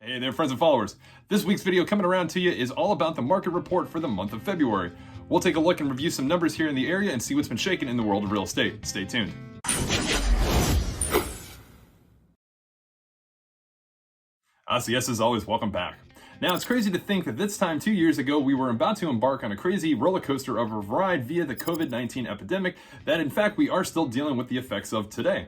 Hey there, friends and followers. This week's video coming around to you is all about the market report for the month of February. We'll take a look and review some numbers here in the area and see what's been shaking in the world of real estate. Stay tuned. CS, as always, welcome back. Now, it's crazy to think that this time 2 years ago, we were about to embark on a crazy roller coaster of a ride via the COVID-19 epidemic that, in fact, we are still dealing with the effects of today.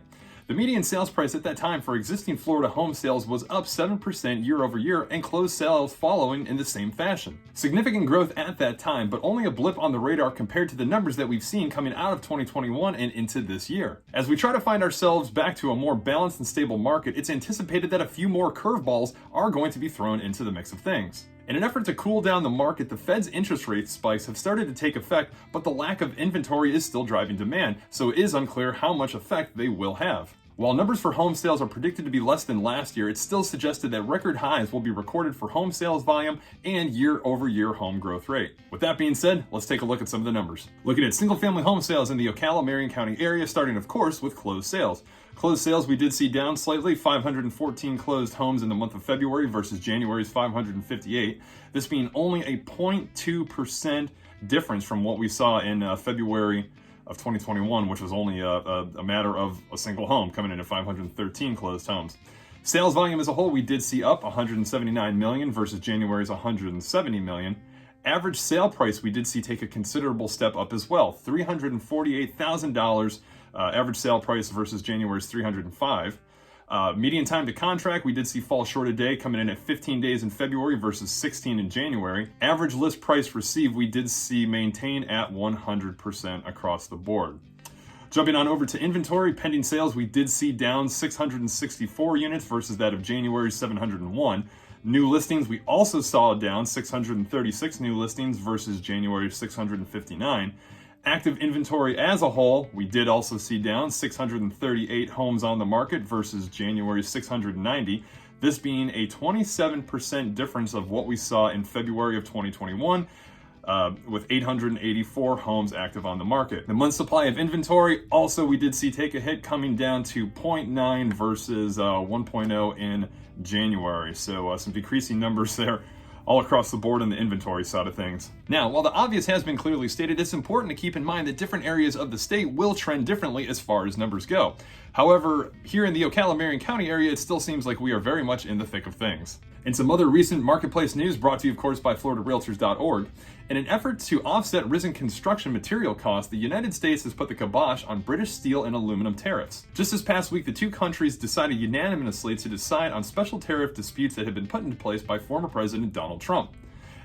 The median sales price at that time for existing Florida home sales was up 7% year over year, and closed sales following in the same fashion. Significant growth at that time, but only a blip on the radar compared to the numbers that we've seen coming out of 2021 and into this year. As we try to find ourselves back to a more balanced and stable market, it's anticipated that a few more curveballs are going to be thrown into the mix of things. In an effort to cool down the market, the Fed's interest rate spikes have started to take effect, but the lack of inventory is still driving demand, so it is unclear how much effect they will have. While numbers for home sales are predicted to be less than last year, it's still suggested that record highs will be recorded for home sales volume and year-over-year home growth rate. With that being said, let's take a look at some of the numbers. Looking at single-family home sales in the Ocala, Marion County area, starting of course with closed sales. Closed sales we did see down slightly, 514 closed homes in the month of February versus January's 558. This being only a 0.2% difference from what we saw in February of 2021, which was only a matter of a single home coming in at 513 closed homes. Sales volume as a whole, we did see up 179 million versus January's 170 million. Average sale price, we did see take a considerable step up as well, $348,000 average sale price versus January's 305. Median time to contract, we did see fall short a day, coming in at 15 days in February versus 16 in January. Average list price received, we did see maintain at 100% across the board. Jumping on over to inventory, pending sales, we did see down 664 units versus that of January's 701. New listings, we also saw down 636 new listings versus January's 659. Active inventory as a whole, we did also see down 638 homes on the market versus January's 690, this being a 27% difference of what we saw in February of 2021, with 884 homes active on the market. The month supply of inventory, also we did see take a hit, coming down to 0.9 versus 1.0 in January. So some decreasing numbers there all across the board on the inventory side of things. Now, while the obvious has been clearly stated, it's important to keep in mind that different areas of the state will trend differently as far as numbers go. However, here in the Ocala, Marion County area, it still seems like we are very much in the thick of things. And some other recent marketplace news brought to you, of course, by FloridaRealtors.org. In an effort to offset risen construction material costs, the United States has put the kibosh on British steel and aluminum tariffs. Just this past week, the two countries decided unanimously to decide on special tariff disputes that had been put into place by former President Donald Trump.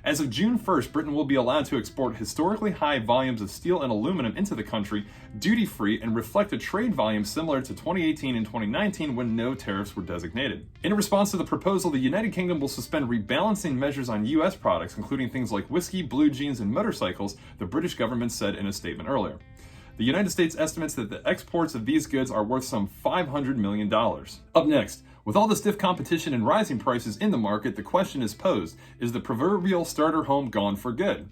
As of June 1st, Britain will be allowed to export historically high volumes of steel and aluminum into the country duty-free and reflect a trade volume similar to 2018 and 2019 when no tariffs were designated. In response to the proposal, the United Kingdom will suspend rebalancing measures on U.S. products, including things like whiskey, blue jeans, and motorcycles, the British government said in a statement earlier. The United States estimates that the exports of these goods are worth some $500 million. Up next, with all the stiff competition and rising prices in the market, the question is posed, is the proverbial starter home gone for good?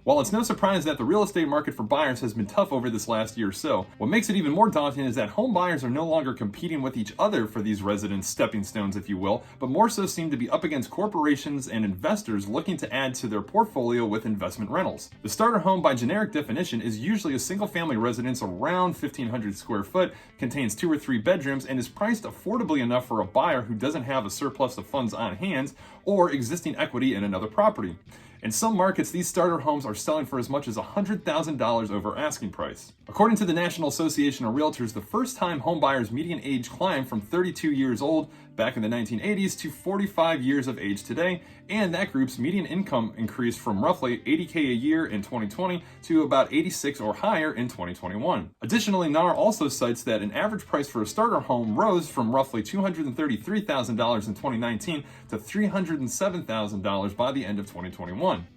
While it's no surprise that the real estate market for buyers has been tough over this last year or so, what makes it even more daunting is that home buyers are no longer competing with each other for these residents' stepping stones, if you will, but more so seem to be up against corporations and investors looking to add to their portfolio with investment rentals. The starter home, by generic definition, is usually a single-family residence around 1,500 square foot, contains 2 or 3 bedrooms, and is priced affordably enough for a buyer who doesn't have a surplus of funds on hand or existing equity in another property. In some markets, these starter homes are selling for as much as $100,000 over asking price. According to the National Association of Realtors, the first-time homebuyers' median age climbed from 32 years old back in the 1980s to 45 years of age today, and that group's median income increased from roughly $80K a year in 2020 to about 86 or higher in 2021. Additionally, NAR also cites that an average price for a starter home rose from roughly $233,000 in 2019 to $307,000 by the end of 2021.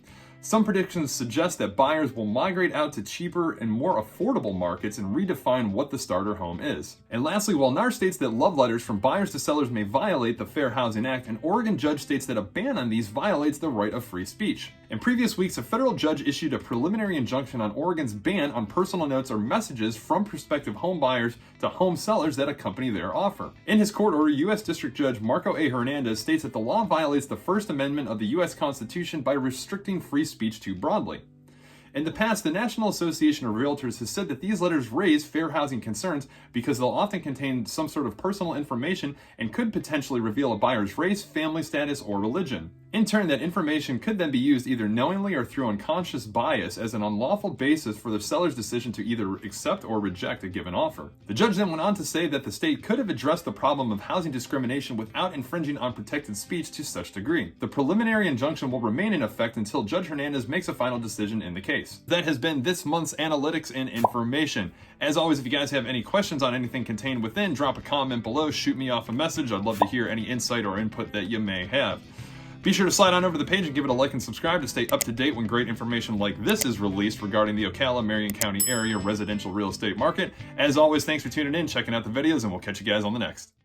Some predictions suggest that buyers will migrate out to cheaper and more affordable markets and redefine what the starter home is. And lastly, while NAR states that love letters from buyers to sellers may violate the Fair Housing Act, an Oregon judge states that a ban on these violates the right of free speech. In previous weeks, a federal judge issued a preliminary injunction on Oregon's ban on personal notes or messages from prospective home buyers to home sellers that accompany their offer. In his court order, U.S. District Judge Marco A. Hernandez states that the law violates the First Amendment of the U.S. Constitution by restricting free speech too broadly. In the past, the National Association of Realtors has said that these letters raise fair housing concerns because they'll often contain some sort of personal information and could potentially reveal a buyer's race, family status, or religion. In turn, that information could then be used either knowingly or through unconscious bias as an unlawful basis for the seller's decision to either accept or reject a given offer. The judge then went on to say that the state could have addressed the problem of housing discrimination without infringing on protected speech to such degree. The preliminary injunction will remain in effect until Judge Hernandez makes a final decision in the case. That has been this month's analytics and information. As always, if you guys have any questions on anything contained within, drop a comment below, shoot me off a message. I'd love to hear any insight or input that you may have. Be sure to slide on over the page and give it a like and subscribe to stay up to date when great information like this is released regarding the Ocala, Marion County area residential real estate market. As always, thanks for tuning in, checking out the videos, and we'll catch you guys on the next.